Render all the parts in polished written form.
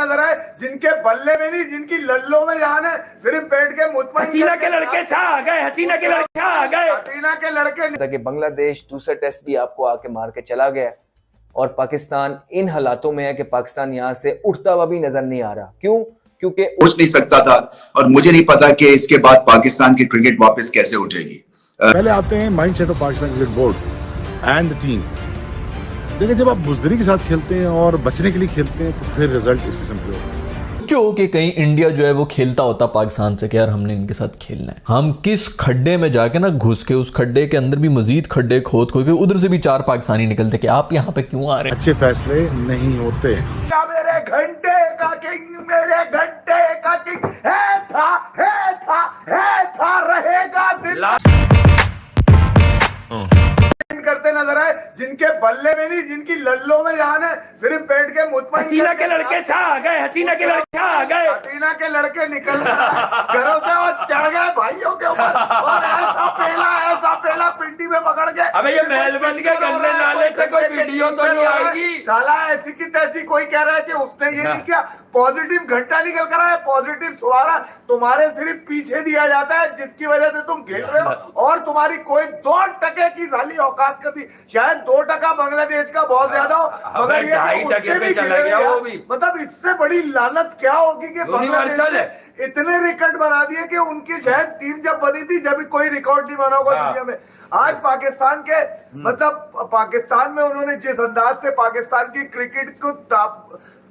नजर आए, जिनके बल्ले में नहीं, जिनकी लल्लों में जान है, सिर्फ बैठ के मुतमईन हसीना के लड़के छा गए, हसीना के लड़के छा गए, हसीना के लड़के। कि बांग्लादेश दूसरा टेस्ट भी आपको आके मार के चला गया और पाकिस्तान इन हालातों में है कि पाकिस्तान यहां से उठता हुआ भी नजर नहीं आ रहा। क्यों? क्योंकि उठ नहीं सकता था और मुझे नहीं पता कि इसके बाद पाकिस्तान की क्रिकेट वापस कैसे उठेगी। पहले आते हैं mindset of Pakistan cricket board and the team. देखिए, जब आप बुजदिली के साथ खेलते हैं और बचने के लिए खेलते हैं तो फिर रिजल्ट इस किस्म के होते हैं। जो कि कहीं इंडिया जो है वो खेलता होता पाकिस्तान से कि यार हमने इनके साथ खेलना है, हम किस खड्डे में जाके ना घुस के उस खड्डे के अंदर भी मजीद खड्डे खोद खोद के उधर से भी 4 पाकिस्तानी निकलते कि आप यहाँ पे क्यों आ रहे हैं। अच्छे फैसले नहीं होते। मेरे घंटे का किंग, मेरे घंटे का किंग था रहेगा करते नजर आए, जिनके बल्ले में नहीं, जिनकी लल्लों में जान है, सिर्फ बैठ के मुतमईन। हसीना के लड़के छा गए, हसीना के लड़के छा गए, हसीना के लड़के निकल घरों से और चढ़ गए भाइयों के ऊपर और ऐसा पेला पिंडी में पकड़ के। अबे ये महलबंद के गंदे नाले से कोई वीडियो तो नहीं आएगी साला। ऐसी की तैसी कोई कह रहा है कि उसने ये नहीं किया, पॉजिटिव घंटा निकल कर आया, पॉजिटिव सुहारा तुम्हारे सिर्फ पीछे दिया जाता है, जिसकी वजह से तुम खेल रहे हो और तुम्हारी कोई 2% की साली औकात करती। शायद 2% बांग्लादेश का बहुत ज्यादा हो, मगर ये 2.5% पे चला गया वो भी। मतलब इससे बड़ी लानत क्या होगी कि यूनिवर्सल है। इतने रिकॉर्ड बना दिए कि उनकी शायद टीम जब बनी थी जब कोई रिकॉर्ड नहीं बना होगा दुनिया में। आज पाकिस्तान के मतलब पाकिस्तान में उन्होंने जिस अंदाज से पाकिस्तान की क्रिकेट को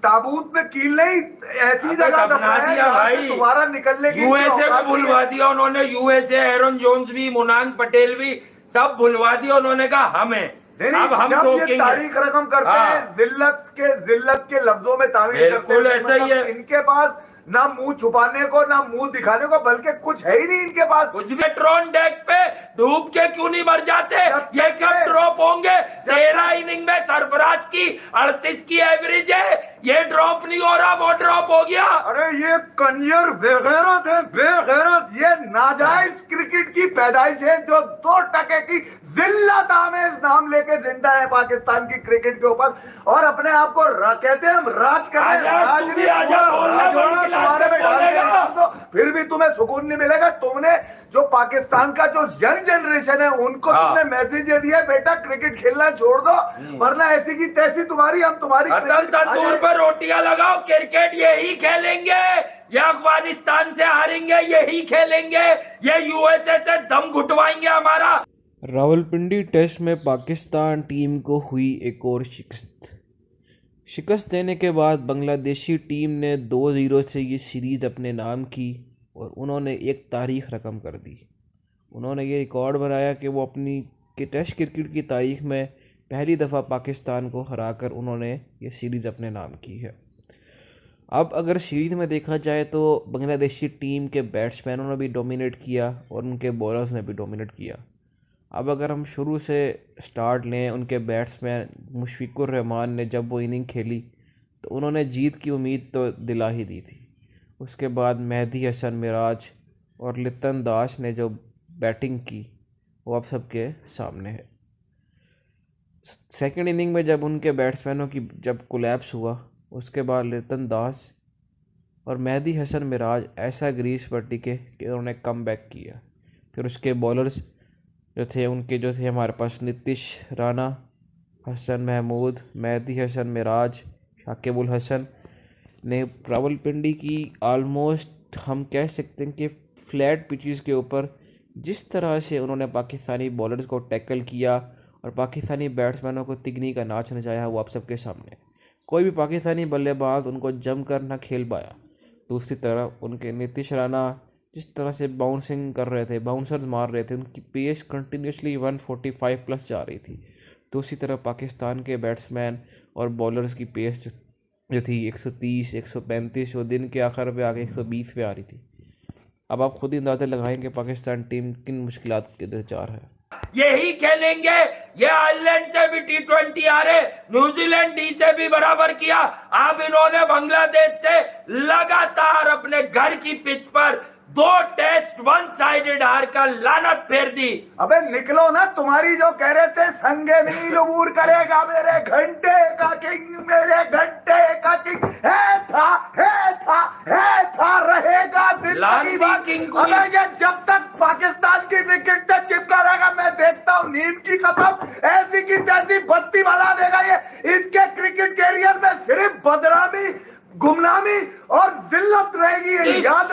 ताबूत में कील नहीं ऐसी जगह बना दिया भाई, दोबारा निकलने की यूएसए को भुलवा दिया उन्होंने। यूएसए, एरन जोन्स भी, मुनान पटेल भी सब भुलवा दिया। उन्होंने कहा हमें अब हम रोकेंगे। तारीख रकम करते हैं, जिल्लत के लफ्जों में तारीफ करते हैं। ऐसा ही है। इनके पास ना मुंह छुपाने को ना मुंह दिखाने को, बल्कि कुछ है ही नहीं इनके पास। कुछ भी ट्रोन डेक पे डूब के क्यों नहीं मर जाते? ये कब ड्रॉप होंगे? 13 इनिंग में सरफराज की 38 की एवरेज है, ये ड्रॉप नहीं हो रहा, वो ड्रॉप हो गया। अरे ये कंजर बेगैरत है, बेगैरत। ये नाजायज क्रिकेट की पैदाइश है जो 2% की जिल्लत आमेज नाम लेके जिंदा है पाकिस्तान की क्रिकेट के ऊपर और अपने आप को कहते हैं हम राज कर रहे हैं। तुम्हारे में डाल दो फिर भी तुम्हें सुकून नहीं मिलेगा। तुमने जो पाकिस्तान का जो यंग जनरेशन है उनको तुमने मैसेज दे दिया बेटा क्रिकेट खेलना छोड़ दो, वरना ऐसी की तैसी तुम्हारी हम तुम्हारी तंदूर पर रोटियां लगाओ, क्रिकेट यही खेलेंगे, ये अफगानिस्तान से हारेंगे, यही खेलेंगे, ये यूएसए से दम घुटवाएंगे हमारा। रावलपिंडी टेस्ट में पाकिस्तान टीम को हुई एक और शिकस्त देने के बाद बांग्लादेशी टीम ने 2-0 से ये सीरीज़ अपने नाम की और उन्होंने एक तारीख रकम कर दी। उन्होंने ये रिकॉर्ड बनाया कि वो अपनी टेस्ट क्रिकेट की तारीख में पहली दफ़ा पाकिस्तान को हराकर उन्होंने ये सीरीज़ अपने नाम की है। अब अगर सीरीज़ में देखा जाए तो बांग्लादेशी टीम के बैट्समैनों ने भी डोमिनेट किया और उनके बॉलर्स ने भी डोमिनेट किया। अब अगर हम शुरू से स्टार्ट लें, उनके बैट्समैन मुशफिकुर रहमान ने जब वो इनिंग खेली तो उन्होंने जीत की उम्मीद तो दिला ही दी थी। उसके बाद मेहदी हसन मिराज और लितन दास ने जो बैटिंग की वो आप सबके सामने है। सेकंड इनिंग में जब उनके बैट्समैनों की जब कोलैप्स हुआ उसके बाद लितन दास और मेहदी हसन मिराज ऐसा ग्रीस पर टिके कि उन्होंने कम बैक किया। फिर उसके बॉलर्स जो थे उनके जो थे हमारे पास नीतीश राणा, हसन महमूद, मेहदी हसन मिराज, शाकिब उल हसन ने रावलपिंडी की आलमोस्ट हम कह सकते हैं कि फ्लैट पिचेस के ऊपर जिस तरह से उन्होंने पाकिस्तानी बॉलर्स को टैकल किया और पाकिस्तानी बैट्समैनों को तिगनी का नाच नचाया वो आप सबके सामने। कोई भी पाकिस्तानी बल्लेबाज उनको जम कर ना खेल पाया। दूसरी तरफ उनके नीतीश राणा जिस तरह से बाउंसिंग कर रहे थे, बाउंसर्स मार रहे थे, उनकी पेस कंटिन्यूसली 145 प्लस जा रही थी। दूसरी तरफ पाकिस्तान के बैट्समैन और बॉलर्स की पेस जो थी 130, 135 वो दिन के आखिर पे आके 120 पे आ रही थी। अब आप खुद ही अंदाजा लगाएंगे पाकिस्तान टीम किन मुश्किलात के दरचार है। यही खेलेंगे, ये आयरलैंड से भी T20 आ रहे, न्यूजीलैंड डी से भी बराबर किया। अब इन्होंने बांग्लादेश से लगातार अपने घर की पिच पर 2 टेस्ट 1 साइडेड हार का लानत फेर दी। अबे निकलो ना, तुम्हारी जो कह रहे थे संगे मील अबूर करेगा मेरे घंटे का किंग, मेरे घंटे का किंग बात, अगर ये जब तक पाकिस्तान की क्रिकेट से चिपका रहेगा, मैं देखता हूँ नीम की कसम ऐसी की तैसी बत्ती बना देगा ये। इसके क्रिकेट कैरियर में सिर्फ बदनामी, गुमनामी और जिल्लत रहेगी। याद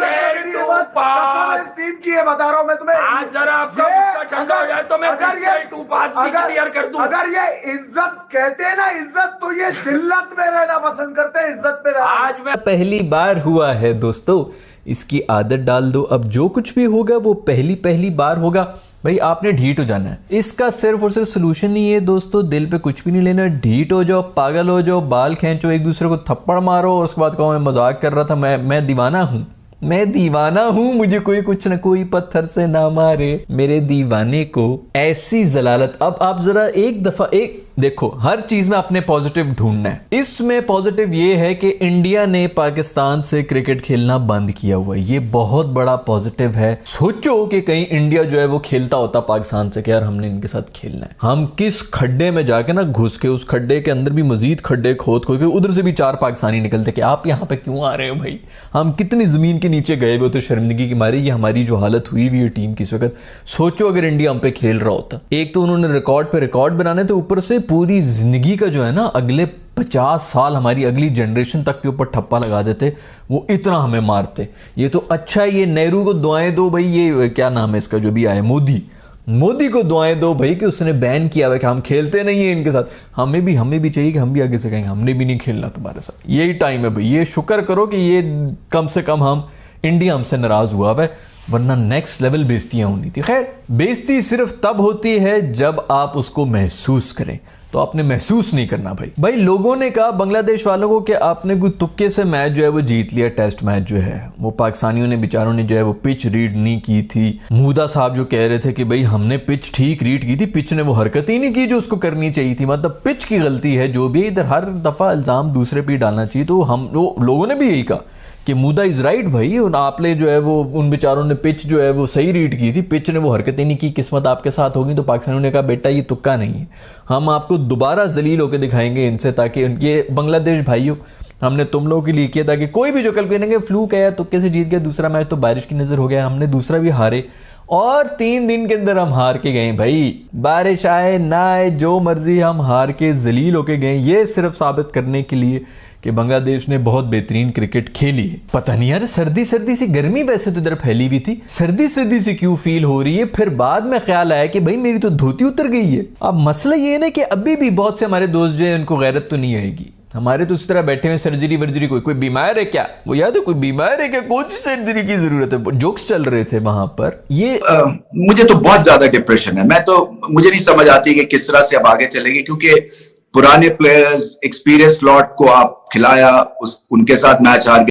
की है, बता रहा हूं मैं तुम्हें। आज जरा आपका गुस्सा ठंडा हो जाए तो मैं क्लियर कर दूं। अगर ये इज्जत कहते हैं ना, इज्जत, तो ये जिल्लत में रहना पसंद करते हैं, इज्जत में रहना। आज मैं पहली बार हुआ है दोस्तों, इसकी आदत डाल दो। अब जो कुछ भी होगा वो पहली बार होगा। भाई आपने ढीठ हो जाना है, इसका सिर्फ और सिर्फ सोल्यूशन ही है दोस्तों, दिल पे कुछ भी नहीं लेना, ढीठ हो जाओ, पागल हो जाओ, बाल खींचो, एक दूसरे को थप्पड़ मारो और उसके बाद कहो मैं मजाक कर रहा था, मैं दीवाना हूँ, मैं दीवाना हूं, मुझे कोई कुछ न कोई पत्थर से ना मारे, मेरे दीवाने को। ऐसी जलालत। अब आप जरा एक दफा देखो, हर चीज में अपने पॉजिटिव ढूंढना है। इसमें पॉजिटिव ये है कि इंडिया ने पाकिस्तान से क्रिकेट खेलना बंद किया हुआ है, ये बहुत बड़ा पॉजिटिव है। सोचो कि कहीं इंडिया जो है वो खेलता होता पाकिस्तान से कि यार हमने इनके साथ खेलना है, हम किस खड्डे में जाके ना घुस के, उस खड्डे के अंदर भी मजीद खड्डे खोद के उधर से भी 4 पाकिस्तानी निकलते कि आप यहाँ पे क्यों आ रहे हो भाई, हम कितनी जमीन के नीचे गए हुए होते शर्मिंदगी की मारी। ये हमारी जो हालत हुई हुई है टीम की इस वक्त, सोचो अगर इंडिया हम पे खेल रहा होता। एक तो उन्होंने रिकॉर्ड पे रिकॉर्ड बनाने थे, ऊपर से पूरी जिंदगी का जो है ना अगले 50 साल हमारी अगली जनरेशन तक के ऊपर ठप्पा लगा देते, वो इतना हमें मारते। ये तो अच्छा है, ये नेहरू को दुआएं दो भाई, ये क्या नाम है इसका जो भी आया, मोदी को दुआएं दो भाई कि उसने बैन किया हुआ कि हम खेलते नहीं है इनके साथ। हमें भी चाहिए कि हम भी आगे से कहेंगे हमने भी नहीं खेलना तुम्हारे साथ। यही टाइम है भाई, ये शुक्र करो कि ये कम से कम हम इंडिया हमसे नाराज हुआ है, वरना नेक्स्ट लेवल बेइज्जतियां होनी थी। खैर, बेइज्जती सिर्फ तब होती है जब आप उसको महसूस करें, तो आपने महसूस नहीं करना भाई। लोगों ने कहा बांग्लादेश वालों को कि आपने कोई तुक्के से मैच जो है वो जीत लिया, टेस्ट मैच जो है वो पाकिस्तानियों ने बेचारों ने जो है वो पिच रीड नहीं की थी। मूदा साहब जो कह रहे थे कि भाई हमने पिच ठीक रीड की थी, पिच ने वो हरकत ही नहीं की जो उसको करनी चाहिए थी, मतलब पिच की गलती है जो भी। इधर हर दफा इल्जाम दूसरे पे डालना चाहिए, तो हम लोगों ने भी यही कहा कि मूदा इज राइट भाई, आपने जो है वो उन बेचारों ने पिच जो है वो सही रीड की थी, पिच ने वो हरकतें नहीं की, किस्मत आपके साथ होगी। तो पाकिस्तानियों ने कहा बेटा ये तुक्का नहीं है, हम आपको दोबारा जलील होकर दिखाएंगे इनसे, ताकि ये बांग्लादेश भाइयों हमने तुम लोगों के लिए किया ताकि कोई भी जो कल कहेंगे फ्लूक है यार तुक्के से जीत गया, दूसरा मैच तो बारिश की नजर हो गया, हमने दूसरा भी हारे और 3 दिन के अंदर हम हार के गए भाई, बारिश आए ना आए जो मर्जी हम हार के जलील होके गए। ये सिर्फ साबित करने के लिए कि बांग्लादेश ने बहुत बेहतरीन क्रिकेट खेली है। पता नहीं यार, सर्दी सी गर्मी वैसे तो इधर फैली हुई थी, सर्दी सी क्यों फील हो रही है। फिर बाद में ख्याल आया कि भाई मेरी तो धोती उतर गई है। अब मसला ये ना कि अभी भी बहुत से हमारे दोस्त जो है उनको गैरत तो नहीं आएगी, हमारे तो इस तरह बैठे हुए सर्जरी वर्जरी, कोई बीमार है क्या, वो याद है कोई बीमार है क्या, कौन सी सर्जरी की जरूरत है, जोक्स चल रहे थे वहां पर। ये मुझे तो बहुत ज्यादा डिप्रेशन है, मुझे नहीं समझ आती कि किस तरह से अब आगे चलेंगे, क्योंकि पुराने प्लेयर्स एक्सपीरियंस लॉट को आप खिलाया, उनके साथ मैच हार गए।